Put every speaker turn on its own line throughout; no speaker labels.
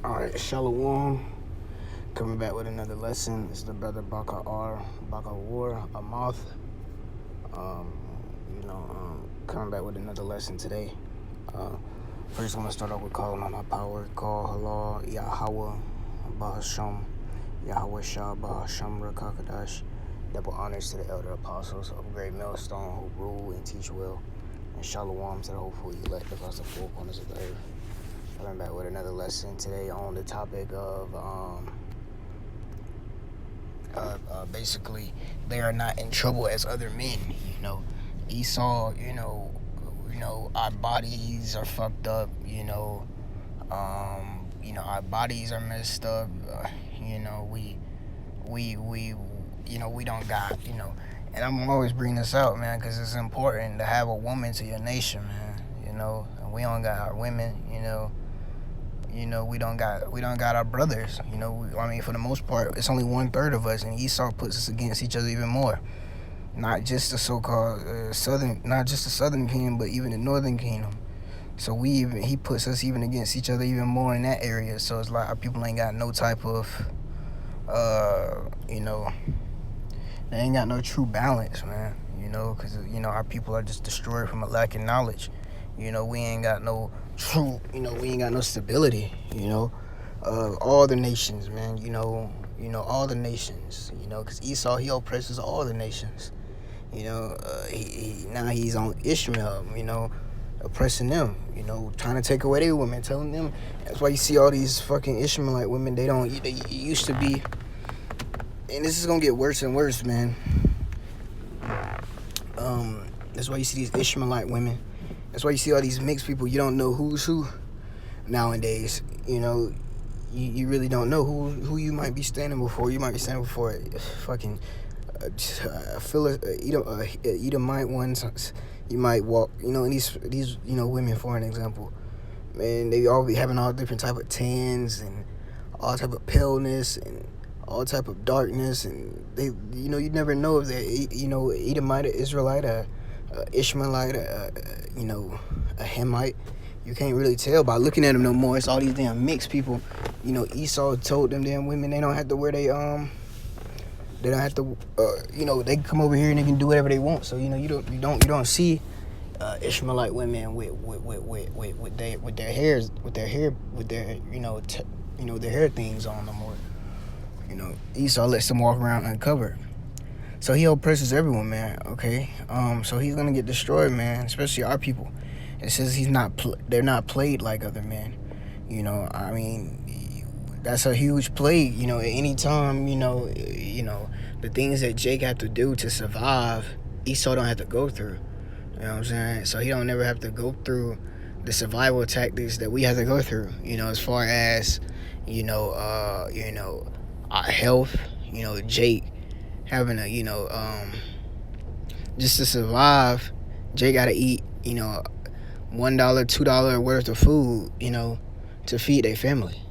Alright, Shalom. Coming back with another lesson. It's the brother Baka R. Baka War, Amath. Um, coming back with another lesson today. First, I'm going to start off with calling on my power. Call Halal, Yahweh, Bahasham, Yahweh Shah, Bahasham, Rakakadash. Double honors to the elder apostles of Great Millstone who rule and teach well. And Shalom to the hopeful elect across the four corners of the earth. Coming back with another lesson today on the topic of basically they are not in trouble as other men. Esau. Our bodies are fucked up. Our bodies are messed up. We don't got. And I'm always bringing this out, man, because it's important to have a woman to your nation, man. And we don't got our women. We don't got our brothers. For the most part, it's only 1/3 of us, and Esau puts us against each other even more. Not just the so-called not just the southern kingdom, but even the northern kingdom. So he puts us even against each other even more in that area. So it's like our people ain't got no type of, they ain't got no true balance, man. Because our people are just destroyed from a lack of knowledge. We ain't got no true, we ain't got no stability, all the nations, man, all the nations, because Esau, he oppresses all the nations, now he's on Ishmael, oppressing them, trying to take away their women, telling them, that's why you see all these fucking Ishmaelite women, they used to be, and this is gonna get worse and worse, man. That's why you see these Ishmaelite women. That's why you see all these mixed people. You don't know who's who nowadays. You really don't know who you might be standing before. You might be standing before fucking Edomite ones. You might walk, and these women, for an example, man, they all be having all different type of tans and all type of paleness and all type of darkness, and they, you never know if they're, Edomite, Israelite, Ishmaelite, a Hamite. You can't really tell by looking at them no more. It's all these damn mixed people. Esau told them damn women they don't have to wear they don't have to, they can come over here and they can do whatever they want. So you don't see Ishmaelite women with their hair things on no more. Esau lets them walk around uncovered. So he oppresses everyone, man. Okay, so he's gonna get destroyed, man. Especially our people. It says they're not played like other men. That's a huge plague. At any time, the things that Jake had to do to survive, Esau don't have to go through. You know what I'm saying? So he don't never have to go through the survival tactics that we have to go through. As far as, our health. Jake having a, just to survive, Jake gotta eat, $1, $2 worth of food, to feed their family,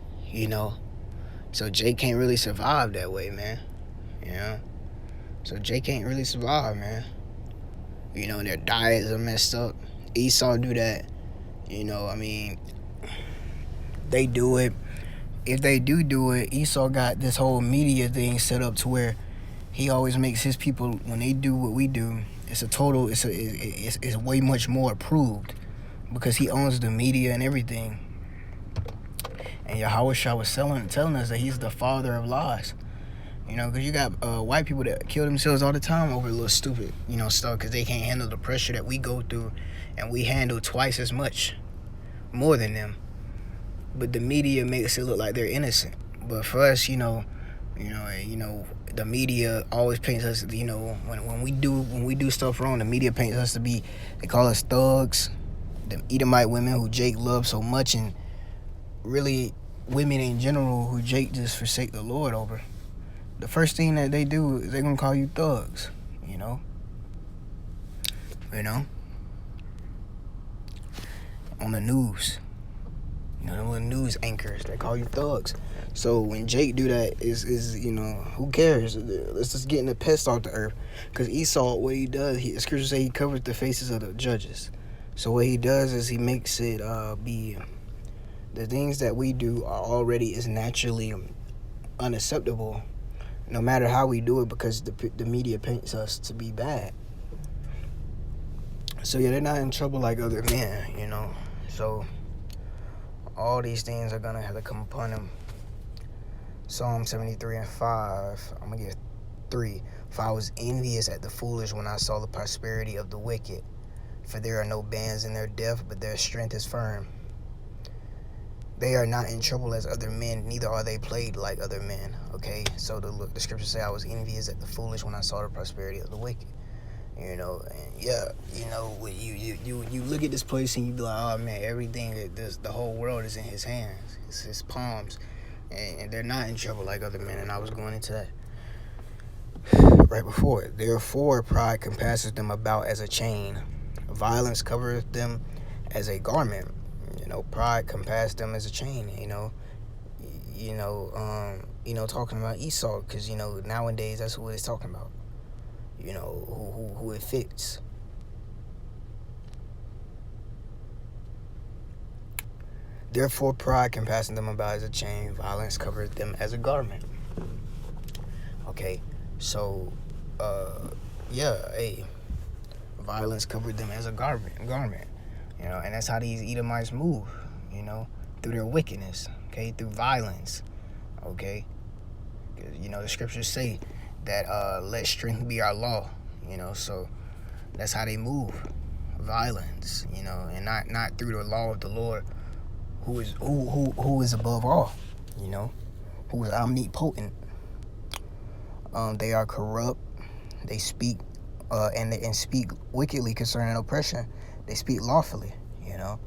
So Jake can't really survive that way, man. So Jake can't really survive, man. Their diets are messed up. Esau do that. They do it. If they do it, Esau got this whole media thing set up to where he always makes his people, when they do what we do, it's way much more approved because he owns the media and everything. And Yahweh Shah was telling us that he's the father of lies. Because you got white people that kill themselves all the time over little stupid, stuff because they can't handle the pressure that we go through, and we handle twice as much, more than them. But the media makes it look like they're innocent. But for us, the media always paints us, when we do stuff wrong, the media paints us to be, they call us thugs, the Edomite women who Jake loves so much, and really women in general who Jake just forsake the Lord over. The first thing that they do is they're gonna call you thugs, on the news. The little news anchors, they call you thugs. So when Jake do that, is who cares? Let's just getting the pest off the earth. Because Esau, what he does, the scriptures say he covers the faces of the judges. So what he does is he makes it be The things that we do are already is naturally unacceptable, no matter how we do it, because the media paints us to be bad. So yeah, they're not in trouble like other men, you know. So all these things are gonna have to come upon them. Psalm 73 and 5. I'm gonna get 3. For I was envious at the foolish when I saw the prosperity of the wicked. For there are no bands in their death, but their strength is firm. They are not in trouble as other men, neither are they plagued like other men. Okay, so the scriptures say, I was envious at the foolish when I saw the prosperity of the wicked. You know, and yeah, you know, you look at this place and you be like, oh man, everything, the whole world is in his hands, it's his palms, and they're not in trouble like other men. And I was going into that right before it. Therefore, pride compasses them about as a chain, violence covers them as a garment. You know, pride compasses them as a chain. Talking about Esau, because nowadays that's what it's talking about. You know, who it fits. Therefore, pride compasses them about as a chain, violence covers them as a garment. Okay, so, violence covered them as a garment. You know, and that's how these Edomites move. You know, through their wickedness. Okay, through violence. Okay, the scriptures say that let strength be our law. You know, so that's how they move, violence. You know, and not through the law of the Lord, who is above all. You know, who is omnipotent. They are corrupt. They speak and speak wickedly concerning oppression. They speak lawfully. You know,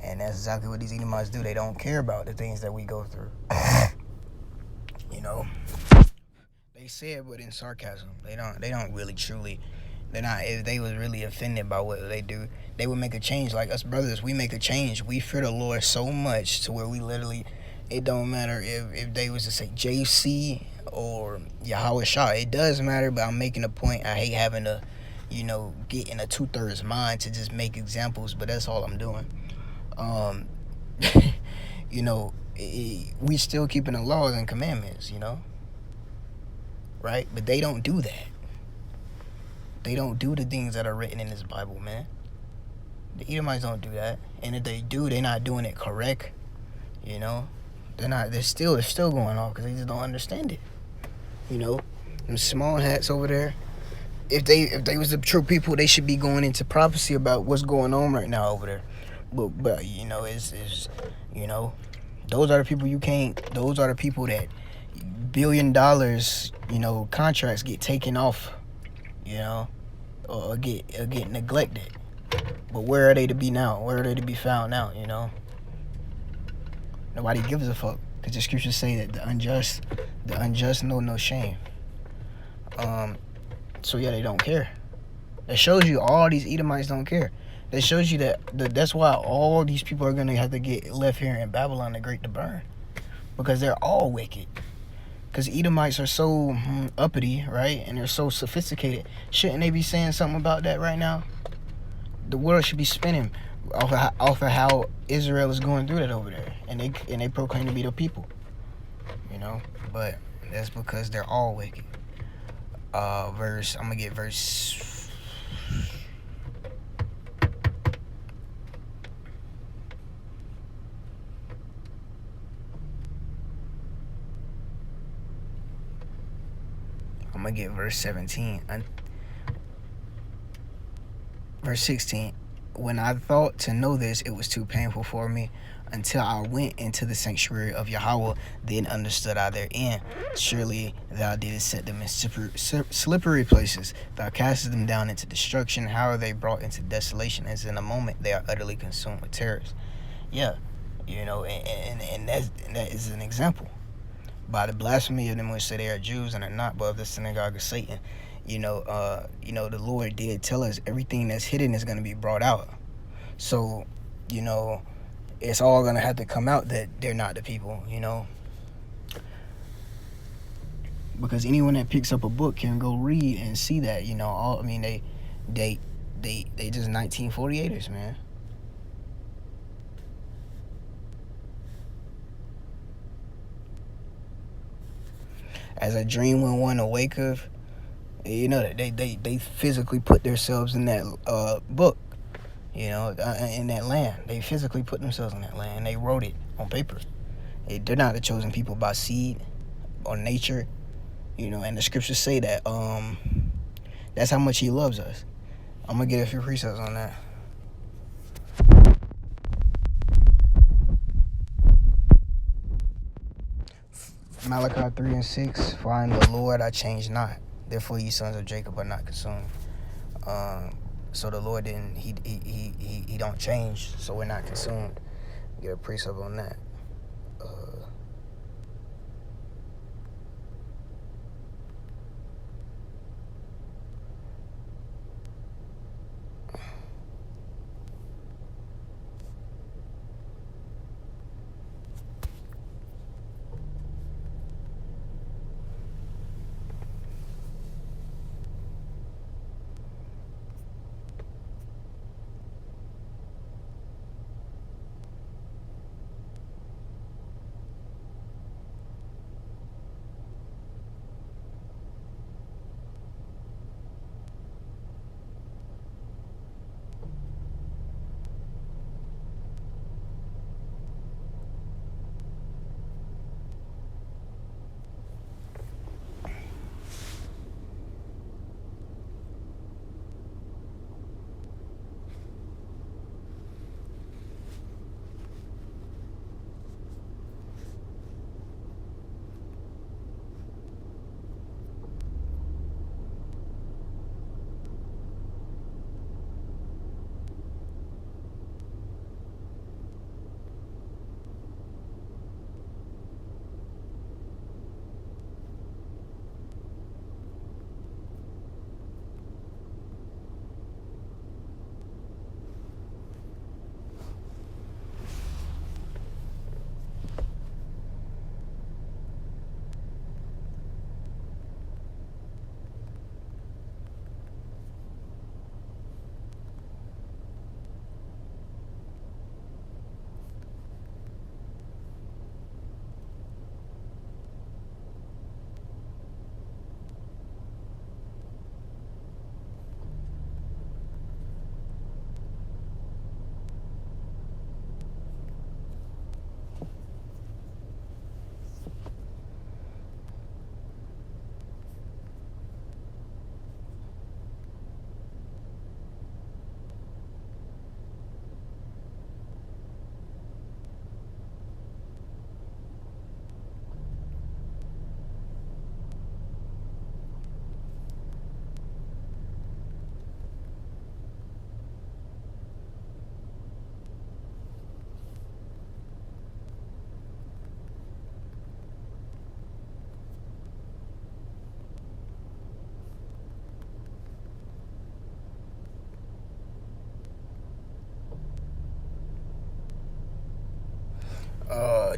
and that's exactly what these Edomites do. They don't care about the things that we go through. You know. They say it, but in sarcasm. They don't really truly. They're not. If they was really offended by what they do, they would make a change. Like us brothers, we make a change. We fear the Lord so much to where we literally, it don't matter if they was to say JC or Yahweh Shah. It does matter, but I'm making a point. I hate having to, get in a 2/3 mind to just make examples. But that's all I'm doing. We still keeping the laws and commandments. Right? But they don't do that. They don't do the things that are written in this Bible, man. The Edomites don't do that. And if they do, they're not doing it correct. They're still going on because they just don't understand it. Them small hats over there. If they was the true people, they should be going into prophecy about what's going on right now over there. But it's those are the people those are the people that $1 billion, contracts get taken off, or get neglected. But where are they to be now? Where are they to be found now, Nobody gives a fuck. Because the scriptures say that the unjust know no shame. So yeah, they don't care. That shows you all these Edomites don't care. That shows you that's why all these people are going to have to get left here in Babylon the Great to burn. Because they're all wicked. Because Edomites are so uppity, right? And they're so sophisticated. Shouldn't they be saying something about that right now? The world should be spinning off of how Israel is going through that over there. And they proclaim to be the people. But that's because they're all wicked. I'm going to get verse... I'm going to get verse 17. Verse 16. When I thought to know this, it was too painful for me until I went into the sanctuary of Yahweh. Then understood I their end. Surely thou didst set them in slippery places. Thou castest them down into destruction. How are they brought into desolation? As in a moment they are utterly consumed with terrors. Yeah, and that is an example. By the blasphemy of them which say they are Jews and are not, but of the synagogue of Satan. The Lord did tell us everything that's hidden is going to be brought out. So, it's all going to have to come out that they're not the people, Because anyone that picks up a book can go read and see that, they just 1948ers, man. as a dream when one awaketh. You know, they physically put themselves in that book, in that land. They physically put themselves in that land. They wrote it on paper. They're not the chosen people by seed or nature, and the scriptures say that that's how much he loves us. I'm going to get a few precepts on that. Malachi 3:6, for I am the Lord, I change not. Therefore, ye sons of Jacob are not consumed. So the Lord didn't. He don't change. So we're not consumed. Get a precept on that.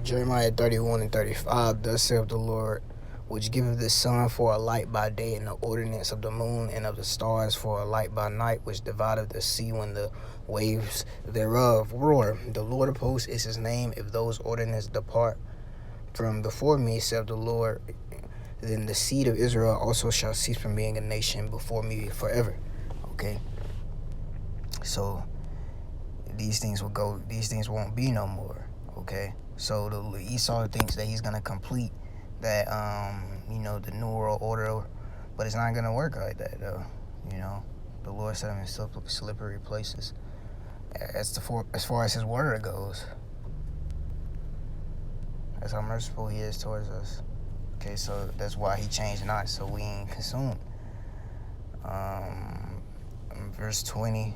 Jeremiah 31:35, thus saith the Lord, which giveth the sun for a light by day, and the ordinance of the moon and of the stars for a light by night, which divideth the sea when the waves thereof roar. The Lord of hosts is his name. If those ordinances depart from before me, saith the Lord, then the seed of Israel also shall cease from being a nation before me forever. Okay? So these things won't be no more. Okay? So the Esau thinks that he's gonna complete that, the New World Order, but it's not gonna work like that, though. The Lord set him in slippery places. As far as his word goes, that's how merciful he is towards us. Okay, so that's why he changed not, so we ain't consumed. Verse 20.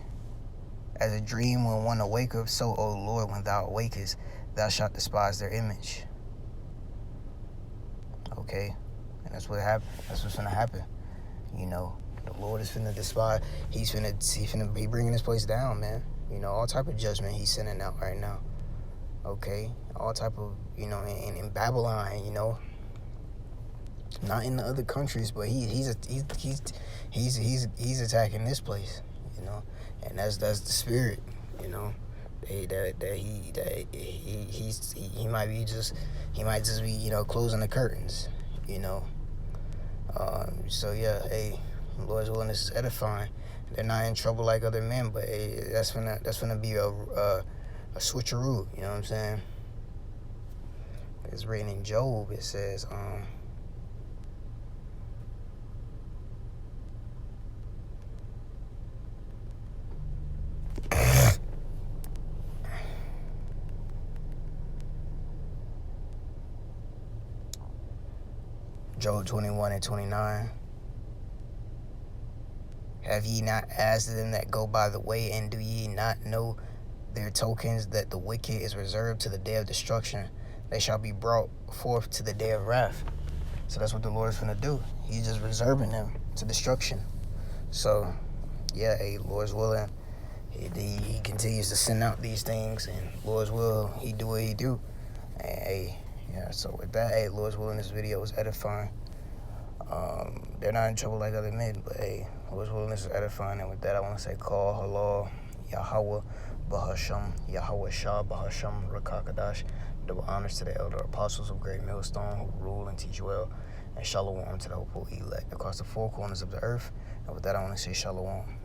As a dream when one awaketh, so, O Lord, when thou awakest, thou shalt despise their image. Okay? And that's what happened. That's what's gonna happen. The Lord is finna despise. He's finna be bringing this place down, man. All type of judgment he's sending out right now. Okay? All type of, in Babylon, not in the other countries, but he's attacking this place, and that's the spirit, he might just be closing the curtains, So yeah, hey, Lord's willing, this is edifying. They're not in trouble like other men, but hey, that's gonna be a switcheroo. You know what I'm saying? It's written in Job. It says, Job 21:29. Have ye not asked them that go by the way, and do ye not know their tokens, that the wicked is reserved to the day of destruction? They shall be brought forth to the day of wrath. So that's what the Lord is going to do. He's just reserving them to destruction. So, yeah, hey, Lord's willing, he continues to send out these things, and Lord's will, he do what he do. And, hey, yeah, so with that, hey, Lord's willing, this video was edifying. They're not in trouble like other men, but hey, Lord's willing, this is edifying. And with that, I want to say, call halal, Yahweh, Bahasham, Yahweh Shah, Bahasham, Rakakadash. Double honors to the elder apostles of Great Millstone who rule and teach well, and shalom to the hopeful elect across the four corners of the earth. And with that, I want to say shalom.